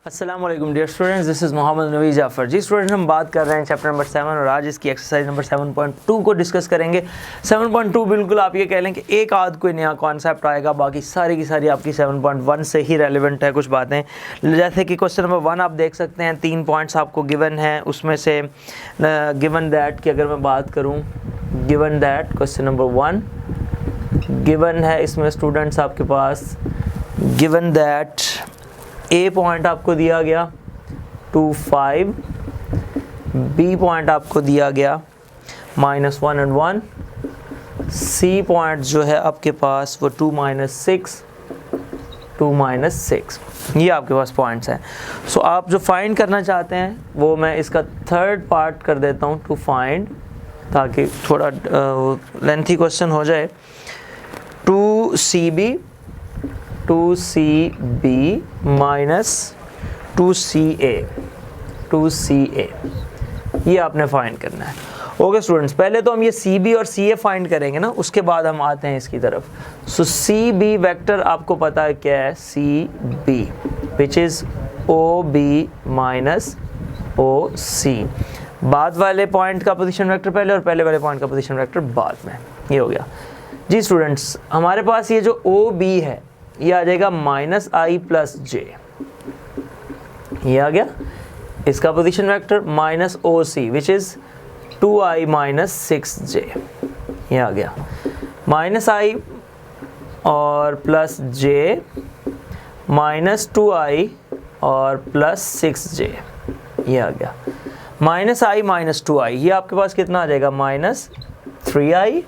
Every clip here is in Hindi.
अस्सलाम वालेकुम dear students, this is Mohammad Navi Jafar. जी स्टूडेंट्स, हम बात कर रहे हैं चैप्टर नंबर 7 और आज इसकी एक्सरसाइज नंबर 7.2 को डिस्कस करेंगे। 7.2 बिल्कुल आप ये कह लें कि एक आध कोई नया कॉन्सेप्ट आएगा, बाकी सारी की सारी आपकी 7.1 से ही रेलिवेंट है कुछ बातें। जैसे कि क्वेश्चन नंबर 1 आप देख सकते हैं, 3 पॉइंट्स आपको गिवन हैं, उसमें से गिवन दैट की अगर मैं बात करूँ, given that question number 1 given है, इसमें स्टूडेंट्स आपके पास गिवन दैट ए पॉइंट आपको दिया गया 2, 5, बी पॉइंट आपको दिया गया -1 और 1, सी पॉइंट जो है आपके पास वो 2, -6, ये आपके पास पॉइंट्स हैं। सो आप जो फाइंड करना चाहते हैं वो मैं इसका थर्ड पार्ट कर देता हूँ, टू फाइंड, ताकि थोड़ा लेंथी क्वेश्चन हो जाए। 2CB माइनस 2CA ये आपने फाइंड करना है। ओके स्टूडेंट्स, पहले तो हम ये CB और CA फाइंड करेंगे ना, उसके बाद हम आते हैं इसकी तरफ। सो CB वेक्टर आपको पता है क्या है, CB which is OB minus OC। बाद वाले पॉइंट का पोजीशन वेक्टर पहले और पहले वाले पॉइंट का पोजीशन वेक्टर बाद में। ये हो गया जी स्टूडेंट्स। हमारे पास ये जो OB है ये आ जाएगा -I + J, ये आ गया इसका position vector, minus OC which is 2I - 6J, ये आ गया -I और प्लस J -2I और प्लस 6J, ये आ गया -I - 2I, ये आपके पास कितना आ जाएगा -3I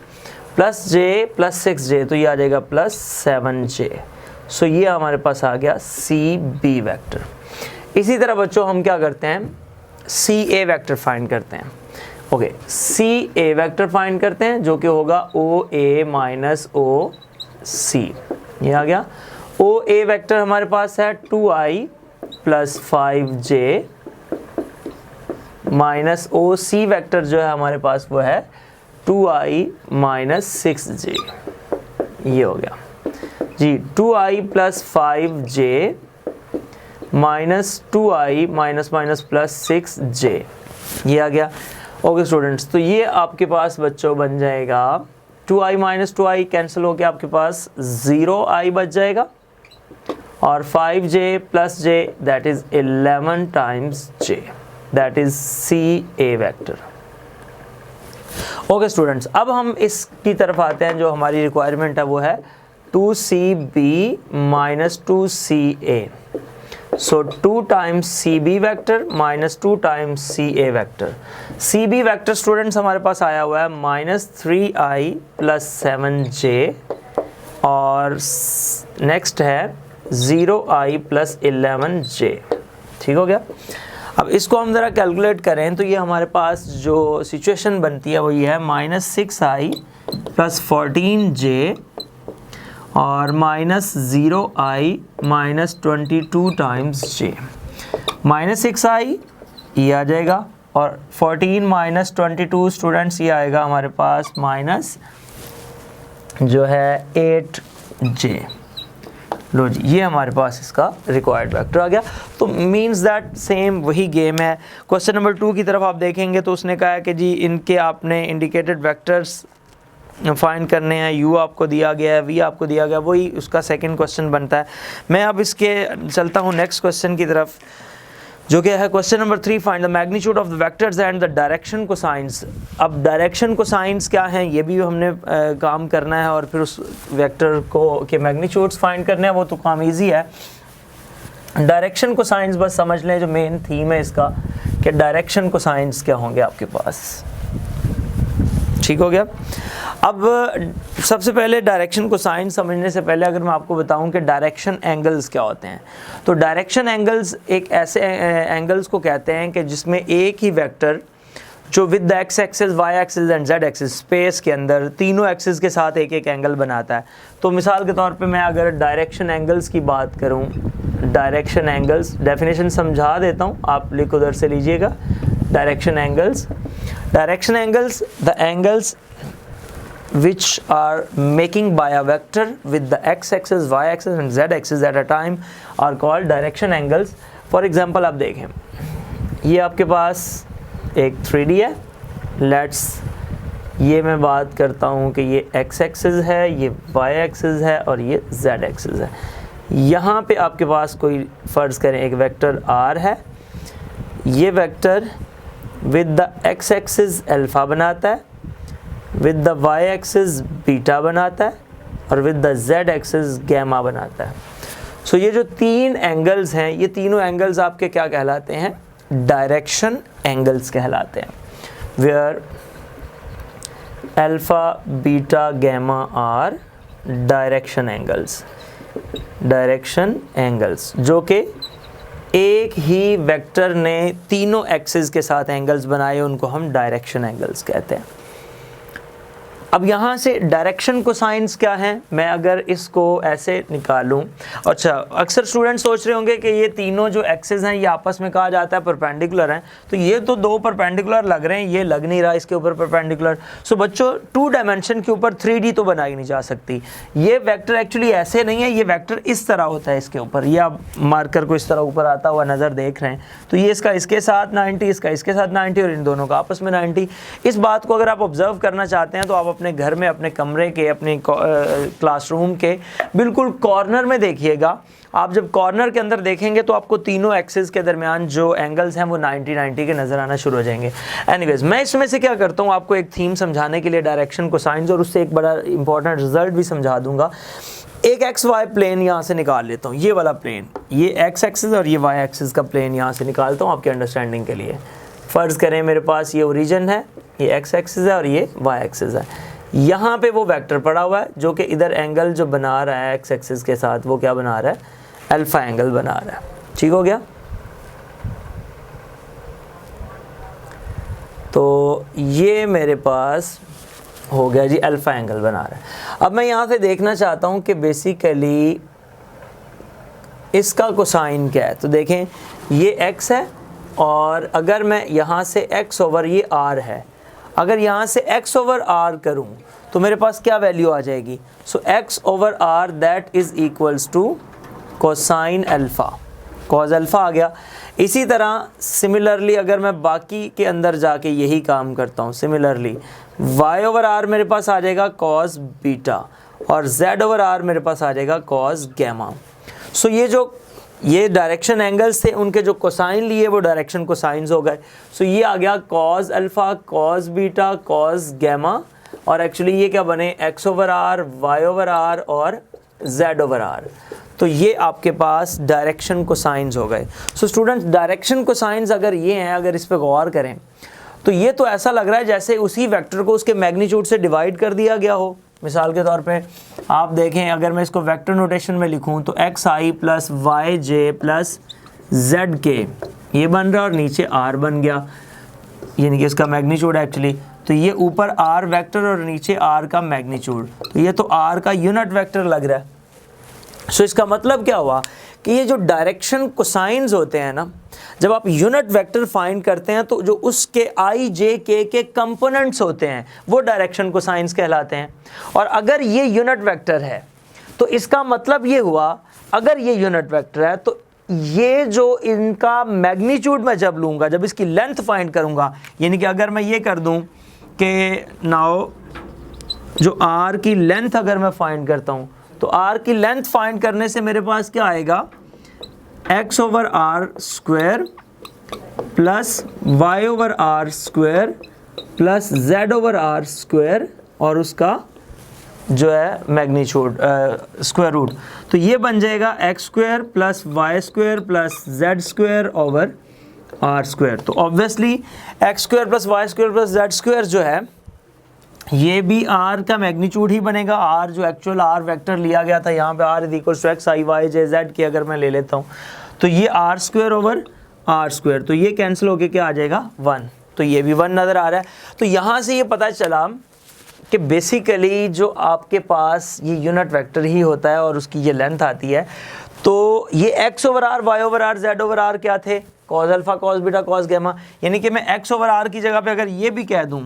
plus J plus 6J, तो ये आ जाएगा +7J। सो ये हमारे पास आ गया CB वेक्टर। इसी तरह बच्चों हम क्या करते हैं, CA वेक्टर फाइंड करते हैं। ओके, CA वेक्टर फाइंड करते हैं जो कि होगा OA - OC, ये आ गया। OA वेक्टर हमारे पास है 2I + 5J minus OC vector जो है हमारे पास वो है 2I - 6J, ये हो गया जी। 2I + 5J minus 2I -- 6J, ये आ गया। ओके स्टूडेंट्स, तो ये आपके पास बच्चों बन जाएगा 2I - 2I कैंसिल होकर आपके पास 0I बच जाएगा, और 5J + J that is 11 times J, that is CA vector. Okay students, अब हम इसकी तरफ आते हैं। जो हमारी रिक्वायरमेंट है वो है 2CB - 2CA। सो 2 times CB vector minus 2 times CA vector. CB vector students हमारे पास आया हुआ है -3I + 7J, और नेक्स्ट है 0I + 11J, ठीक हो गया। अब इसको हम ज़रा कैलकुलेट करें तो ये हमारे पास जो सिचुएशन बनती है वो ये है -6I + 14J और -0I - 22 टाइम्स J। -6I ये आ जाएगा, और 14 - 22 स्टूडेंट्स ये आएगा हमारे पास माइनस जो है 8J। लो जी, ये हमारे पास इसका रिक्वायर्ड वेक्टर आ गया। तो मींस दैट सेम वही गेम है। क्वेश्चन नंबर 2 की तरफ आप देखेंगे तो उसने कहा है कि जी इनके आपने इंडिकेटेड वेक्टर्स फाइंड करने हैं। U आपको दिया गया है, V आपको दिया गया, वही उसका सेकंड क्वेश्चन बनता है। मैं अब इसके चलता हूँ नेक्स्ट क्वेश्चन की तरफ, जो कि है question number 3, find the magnitude of the vectors and the direction cosines. अब डायरेक्शन कोसाइंस क्या हैं ये भी हमने काम करना है, और फिर उस वेक्टर को के मैग्नीट्यूड्स फाइंड करने हैं, वो तो काम इजी है। डायरेक्शन कोसाइंस बस समझ लें, जो मेन थीम है इसका कि डायरेक्शन कोसाइंस क्या होंगे आपके पास, ठीक हो गया। अब सबसे पहले डायरेक्शन कोसाइन समझने से पहले अगर मैं आपको बताऊं कि डायरेक्शन एंगल्स क्या होते हैं, तो डायरेक्शन एंगल्स एक ऐसे एंगल्स को कहते हैं कि जिसमें एक ही वेक्टर जो with the x axis, y axis and z axis space के अंदर तीनों एक्सिस के साथ एक एक एंगल बनाता है। तो मिसाल के तौर पे मैं अगर डायरेक्शन एंगल्स की बात करूं, डायरेक्शन एंगल्स डेफिनेशन समझा देता हूं, आप लिख उधर से लीजिएगा। Direction angles the angles which are making by a vector with the x-axis, y-axis and z-axis at a time are called direction angles. For example आप देखें, ये आपके पास एक 3D है, ये मैं बात करता हूँ कि ये x एक्सिस है, ये y एक्सिस है और ये z एक्सिस है। यहाँ पे आपके पास कोई फ़र्ज़ करें एक वेक्टर r है, ये vector with the x axis alpha बनाता है, with the y axis beta बनाता है और with the z axis gamma बनाता है। सो ये जो तीन एंगल्स हैं, ये तीनों एंगल्स आपके क्या कहलाते हैं? डायरेक्शन एंगल्स कहलाते हैं, where alpha beta gamma are direction angles, जो कि एक ही वेक्टर ने तीनों एक्सिस के साथ एंगल्स बनाए, उनको हम डायरेक्शन एंगल्स कहते हैं। अब यहाँ से डायरेक्शन कोसाइंस क्या है, मैं अगर इसको ऐसे निकालूं, अच्छा अक्सर स्टूडेंट सोच रहे होंगे कि ये तीनों जो एक्सिस हैं ये आपस में कहा जाता है परपेंडिकुलर हैं, तो ये तो दो परपेंडिकुलर लग रहे हैं, ये लग नहीं रहा इसके ऊपर परपेंडिकुलर। सो बच्चों 2 डायमेंशन के ऊपर 3D तो बनाई नहीं जा सकती। ये वेक्टर एक्चुअली ऐसे नहीं है, ये वेक्टर इस तरह होता है इसके ऊपर, ये आप मार्कर को इस तरह ऊपर आता हुआ नज़र देख रहे हैं, तो ये इसका इसके साथ 90, इसका इसके साथ 90 और इन दोनों का आपस में 90। इस बात को अगर आप ऑब्जर्व करना चाहते हैं तो आप अपने घर में, अपने कमरे के, अपने क्लासरूम के बिल्कुल कॉर्नर में देखिएगा। आप जब कॉर्नर के अंदर देखेंगे तो आपको तीनों एक्सिस के दरमियान जो एंगल्स हैं वो 90-90 के नज़र आना शुरू हो जाएंगे। एनीवेज, मैं इसमें से क्या करता हूँ, आपको एक थीम समझाने के लिए डायरेक्शन कोसाइंस, और उससे एक बड़ा इंपॉर्टेंट रिजल्ट भी समझा दूंगा। एक एक्स वाई प्लेन यहाँ से निकाल लेता हूँ, ये वाला प्लेन, ये एक्स एक्सिस और ये वाई एक्सिस का प्लेन यहाँ से निकालता हूँ आपके अंडरस्टैंडिंग के लिए। फ़र्ज़ करें मेरे पास ये ओरिजिन है, ये एक्स एक्सिस है और ये वाई एक्सिस है। यहाँ पे वो वेक्टर पड़ा हुआ है जो कि इधर एंगल जो बना रहा है एक्स एक्सिस के साथ, वो क्या बना रहा है? अल्फ़ा एंगल बना रहा है। ठीक हो गया? तो ये मेरे पास हो गया जी, अल्फ़ा एंगल बना रहा है। अब मैं यहाँ से देखना चाहता हूँ कि बेसिकली इसका कोसाइन क्या है। तो देखें, ये x है और अगर मैं यहाँ से x ओवर ये r है, अगर यहाँ से x ओवर r करूँ तो मेरे पास क्या वैल्यू आ जाएगी? So x over r that is equals to cosine alpha, cause alpha आ गया। इसी तरह सिमिलरली अगर मैं बाकी के अंदर जाके यही काम करता हूँ, सिमिलरली y ओवर r मेरे पास आ जाएगा कॉस बीटा और z ओवर r मेरे पास आ जाएगा कॉस गैमा। सो ये डायरेक्शन एंगल्स थे, उनके जो कोसाइन लिए वो डायरेक्शन कोसाइंस हो गए। सो ये आ गया cos alpha, cos beta, cos gamma, और एक्चुअली ये क्या बने? x over r, y over r और z ओवर r। तो ये आपके पास डायरेक्शन कोसाइंस हो गए। सो स्टूडेंट्स, डायरेक्शन कोसाइंस अगर ये हैं, अगर इस पर गौर करें तो ये तो ऐसा लग रहा है जैसे उसी वेक्टर को उसके मैग्नीट्यूड से डिवाइड कर दिया गया हो। मिसाल के तौर पे आप देखें, अगर मैं इसको वेक्टर नोटेशन में लिखूं तो xi प्लस वाई जे प्लस जेड के ये बन रहा है और नीचे r बन गया, यानी कि इसका मैग्नीट्यूड एक्चुअली। तो ये ऊपर r वेक्टर और नीचे r का मैग्नीट्यूड, तो ये तो r का यूनिट वेक्टर लग रहा है। सो इसका मतलब क्या हुआ कि ये जो डायरेक्शन कोसाइंस होते हैं ना, जब आप यूनिट वेक्टर फाइंड करते हैं तो जो उसके i j k के कंपोनेंट्स होते हैं वो डायरेक्शन कोसाइंस कहलाते हैं। और अगर ये यूनिट वेक्टर है तो इसका मतलब ये हुआ, अगर ये यूनिट वेक्टर है तो ये जो इनका मैग्नीट्यूड मैं जब लूँगा, जब इसकी लेंथ फाइंड करूँगा, यानी कि अगर मैं ये कर दूँ कि नाउ जो r की लेंथ अगर मैं फाइंड करता हूँ तो r की लेंथ फाइंड करने से मेरे पास क्या आएगा? x over r square plus y over r square plus z over r square और उसका जो है मैग्नीट्यूड स्क्वायर रूट। तो ये बन जाएगा x square plus y square plus z square over r square. तो obviously x square plus y square plus z square जो है ये भी r का मैग्नीट्यूड ही बनेगा। r जो एक्चुअल r वेक्टर लिया गया था, यहाँ पे r is equal to x i y j z की अगर मैं ले लेता हूँ तो ये r square over r square, तो ये कैंसिल होके क्या आ जाएगा? 1। तो ये भी 1 नज़र आ रहा है। तो यहाँ से ये पता चला कि बेसिकली जो आपके पास ये यूनिट वेक्टर ही होता है और उसकी ये लेंथ आती है। तो ये x over r, y over r, z over r क्या थे? Cos alpha, cos beta, cos gamma. यानी कि मैं x ओवर r की जगह पे अगर ये भी कह दूँ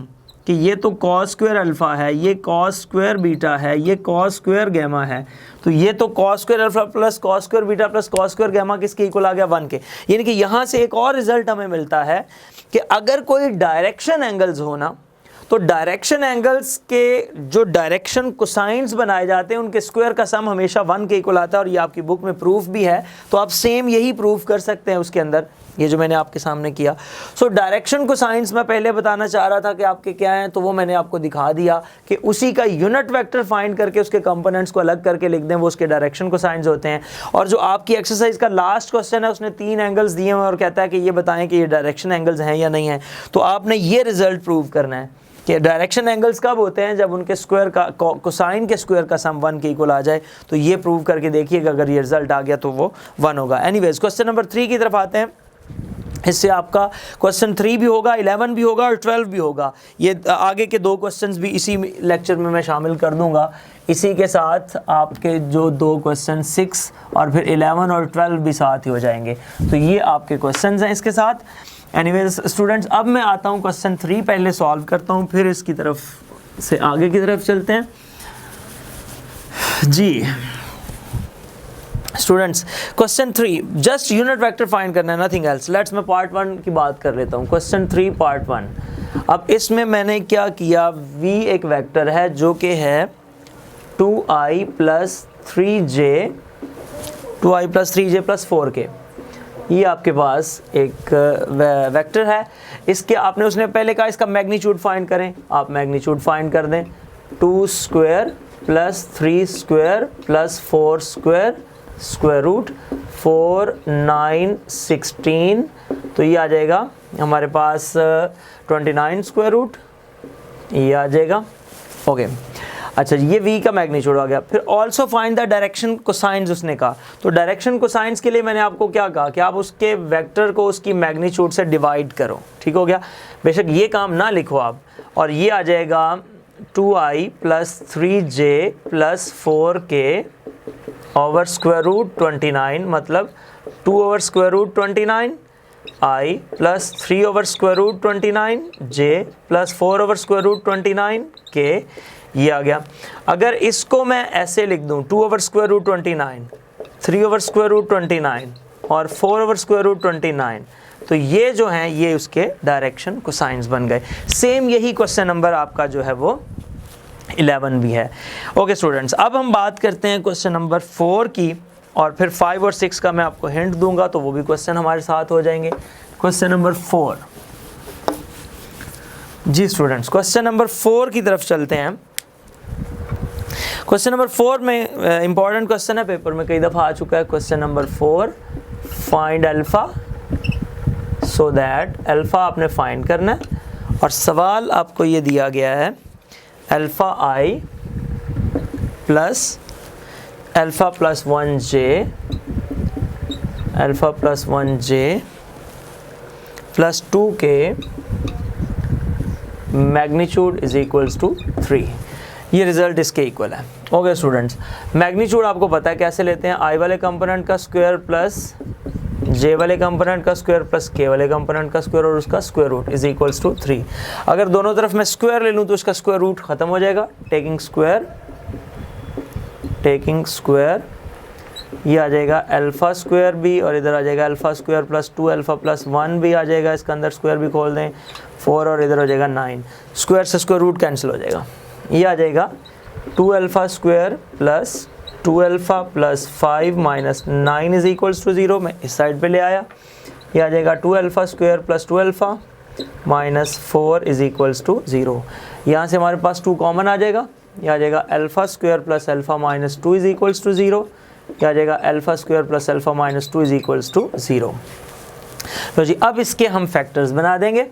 कि ये तो कॉस स्क्वायर अल्फ़ा है, ये कॉस स्क्वायर बीटा है, ये कॉस स्क्वायर गैमा है, तो ये तो cos square alpha plus cos square beta plus cos square gamma किसके इक्वल आ गया 1 के। यानी कि यहाँ से एक और रिजल्ट हमें मिलता है कि अगर कोई डायरेक्शन एंगल्स हो ना, तो डायरेक्शन एंगल्स के जो डायरेक्शन कोसाइंस बनाए जाते हैं उनके स्क्वायर का सम हमेशा 1 के इक्वल आता है, और ये आपकी बुक में प्रूफ भी है, तो आप सेम यही प्रूफ कर सकते हैं उसके अंदर, ये जो मैंने आपके सामने किया। सो डायरेक्शन कोसाइंस मैं पहले बताना चाह रहा था कि आपके क्या हैं, तो वो मैंने आपको दिखा दिया कि उसी का यूनिट वेक्टर फाइंड करके उसके कंपोनेंट्स को अलग करके लिख दें, वो उसके डायरेक्शन कोसाइंस होते हैं। और जो आपकी एक्सरसाइज का लास्ट क्वेश्चन है उसने 3 एंगल्स दिए हैं और कहता है कि ये बताएं कि ये डायरेक्शन एंगल्स हैं या नहीं हैं, तो आपने ये रिजल्ट प्रूव करना है कि डायरेक्शन एंगल्स कब होते हैं, जब उनके स्क्वायर का कोसाइन के स्क्वायर का सम 1 के इक्वल आ जाए। तो ये प्रूव करके देखिएगा, अगर ये रिजल्ट आ गया तो वो 1 होगा। एनीवेज क्वेश्चन नंबर 3 की तरफ आते हैं। इससे आपका क्वेश्चन 3 भी होगा, 11 भी होगा और 12 भी होगा। ये आगे के 2 क्वेश्चंस भी इसी लेक्चर में मैं शामिल कर दूंगा। इसी के साथ आपके जो 2 क्वेश्चन 6 और फिर 11 और 12 भी साथ ही हो जाएंगे। तो ये आपके क्वेश्चंस हैं इसके साथ। एनीवेज स्टूडेंट्स, अब मैं आता हूँ क्वेश्चन 3 पहले सॉल्व करता हूँ, फिर इसकी तरफ से आगे की तरफ चलते हैं जी। Students question 3 just unit vector find करना है, नथिंग एल्स। लेट्स मैं पार्ट 1 की बात कर लेता हूँ। Question 3 part 1। अब इसमें मैंने क्या किया, v एक वेक्टर है जो कि है 2i plus 3j plus 4k। ये आपके पास एक वेक्टर है। इसके आपने उसने पहले कहा इसका मैग्नीट्यूड फाइंड करें, आप मैग्नीट्यूड फाइंड कर दें 2 square plus 3 square plus 4 square square root 4 9 16, तो ये आ जाएगा हमारे पास 29 स्क्वायर रूट, ये आ जाएगा। ओके अच्छा, ये v का मैग्नीट्यूड आ गया। फिर also find the direction cosines उसने कहा, तो डायरेक्शन कोसाइंस के लिए मैंने आपको क्या कहा कि आप उसके वेक्टर को उसकी मैग्नीट्यूड से डिवाइड करो, ठीक हो गया। बेशक ये काम ना लिखो आप, और ये आ जाएगा 2i plus 3j plus 4k over square root 29, मतलब 2 over square root 29 i plus 3 over square root 29 j plus 4 over square root 29 k, ये आ गया। अगर इसको मैं ऐसे लिख दूं 2 over square root 29, 3 over square root 29 और 4 ओवर स्क्वायर रूट 29, तो ये जो हैं ये उसके डायरेक्शन कोसाइंस बन गए। सेम यही क्वेश्चन नंबर आपका जो है वो 11 भी है। ओके स्टूडेंट्स, अब हम बात करते हैं क्वेश्चन नंबर 4 की, और फिर 5 और 6 का मैं आपको हिंट दूंगा, तो वो भी क्वेश्चन हमारे साथ हो जाएंगे। क्वेश्चन नंबर 4 जी स्टूडेंट्स, क्वेश्चन नंबर 4 की तरफ चलते हैं। क्वेश्चन नंबर 4 में इंपॉर्टेंट क्वेश्चन है, पेपर में कई दफ़ा आ चुका है। Question number 4, find alpha so that, alpha आपने फाइंड करना है, और सवाल आपको ये दिया गया है alpha i plus alpha plus 1j plus 2k magnitude is equals to 3। ये रिजल्ट इसके इक्वल है। ओके स्टूडेंट्स, मैग्नीट्यूड आपको पता है कैसे लेते हैं, i वाले कंपोनेंट का स्क्वायर प्लस j वाले कंपोनेंट का स्क्वायर प्लस k वाले कंपोनेंट का स्क्वायर और उसका square root is equals to 3। अगर दोनों तरफ मैं स्क्वायर ले लूँ तो उसका स्क्वायर रूट ख़त्म हो जाएगा, टेकिंग स्क्वायर ये आ जाएगा अल्फ़ा स्क्वायर भी, और इधर आ जाएगा alpha square plus 2 alpha plus 1 भी आ जाएगा, इसका अंदर स्क्वायर भी खोल दें 4, और इधर हो जाएगा 9, स्क्वायर से स्क्वायर रूट कैंसिल हो जाएगा। ये आ जाएगा 2 alpha square plus 2 alpha plus 5 minus 9 is equals to 0। मैं इस साइड पे ले आया, ये आ जाएगा 2 alpha square plus 2 alpha minus 4 is equals to 0। यहाँ से हमारे पास 2 कॉमन आ जाएगा, यह आ जाएगा alpha square plus alpha minus 2 is equals to 0। यह आ जाएगा alpha square plus alpha minus 2 is equals to 0। तो जी अब इसके हम फैक्टर्स बना देंगे।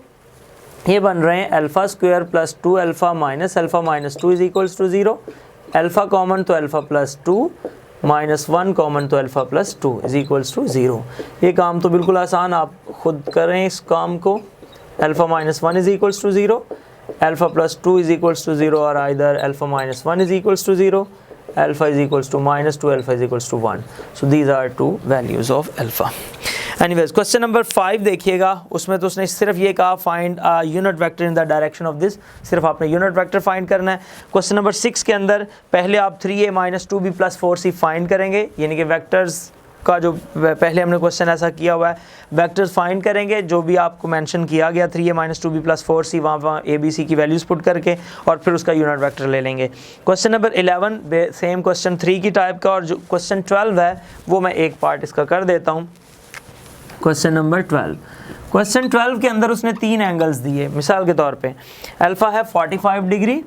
ये बन रहे हैं alpha square plus 2 alpha minus 2 is equals to 0, alpha common तो अल्फ़ा प्लस 2 माइनस 1 कॉमन तो alpha plus 2 is equals to 0। ये काम तो बिल्कुल आसान, आप खुद करें इस काम को। Alpha minus 1 is equals to 0, alpha plus 2 is equals to 0, और either alpha minus 1 is equals to 0, alpha is equals to minus 2, alpha is equals to 1। So these are 2 values of alpha. Anyways question number 5 देखिएगा, उसमें तो उसने सिर्फ ये कहा find unit vector in the direction of this, सिर्फ आपने यूनिट वेक्टर फाइंड करना है। क्वेश्चन नंबर 6 के अंदर पहले आप 3a - 2b + 4c फाइंड करेंगे, यानी कि वेक्टर्स का जो पहले हमने क्वेश्चन ऐसा किया हुआ है, वेक्टर्स फाइंड करेंगे जो भी आपको मेंशन किया गया 3a - 2b + 4c, वहाँ a b c की वैल्यूज़ पुट करके और फिर उसका यूनिट वेक्टर ले लेंगे। क्वेश्चन नंबर 11 सेम क्वेश्चन 3 की टाइप का, और जो क्वेश्चन 12 है वो मैं एक पार्ट इसका कर देता हूँ। क्वेश्चन नंबर 12, क्वेश्चन 12 के अंदर उसने 3 एंगल्स दिए, मिसाल के तौर पे अल्फ़ा है 45 डिग्री,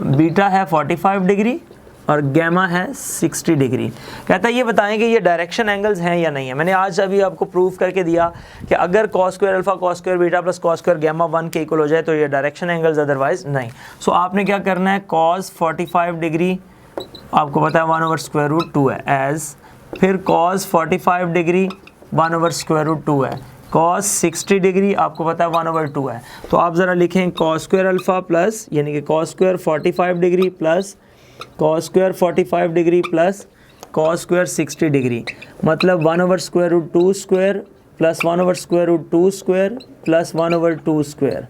बीटा है 45 डिग्री और गैमा है 60 डिग्री। कहता है ये बताएं कि ये डायरेक्शन एंगल्स हैं या नहीं है। मैंने आज अभी आपको प्रूव करके दिया कि अगर cos square alpha cos square beta + cos square gamma 1 के इक्वल हो जाए तो ये डायरेक्शन एंगल्स, अदरवाइज नहीं। सो आपने क्या करना है, cos 45 डिग्री आपको पता है 1/√2 है, एज फिर cos 45 डिग्री 1/√2 है, cos 60 डिग्री आपको पता है 1/2 है। तो आप ज़रा लिखें cos स्क्वायर अल्फ़ा प्लस, यानी कि cos square 45 degree plus cos square 45 degree plus cos square 60 degree, मतलब 1/√2 square plus 1/√2 square plus 1/2 square.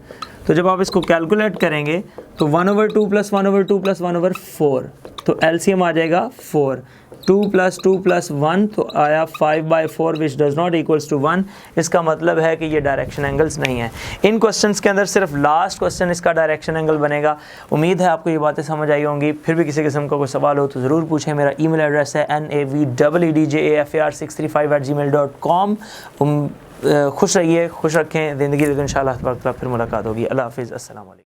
तो जब आप इसको कैलकुलेट करेंगे तो 1/2 + 1/2 + 1/4, तो एलसीएम आ जाएगा 4, 2 + 2 + 1 तो आया 5/4 विच डज़ नॉट इक्वल्स टू 1। इसका मतलब है कि ये डायरेक्शन एंगल्स नहीं है। इन क्वेश्चंस के अंदर सिर्फ लास्ट क्वेश्चन इसका डायरेक्शन एंगल बनेगा। उम्मीद है आपको ये बातें समझ आई होंगी। फिर भी किसी किस्म का कोई सवाल हो तो ज़रूर पूछें। मेरा ईमेल एड्रेस है naveedjafar635@gmail.com। खुश रहिए, खुश रखें ज़िंदगी, इंशाअल्लाह फिर मुलाकात होगी। अल्लाह हाफ़िज़, अस्सलाम वालेकुम।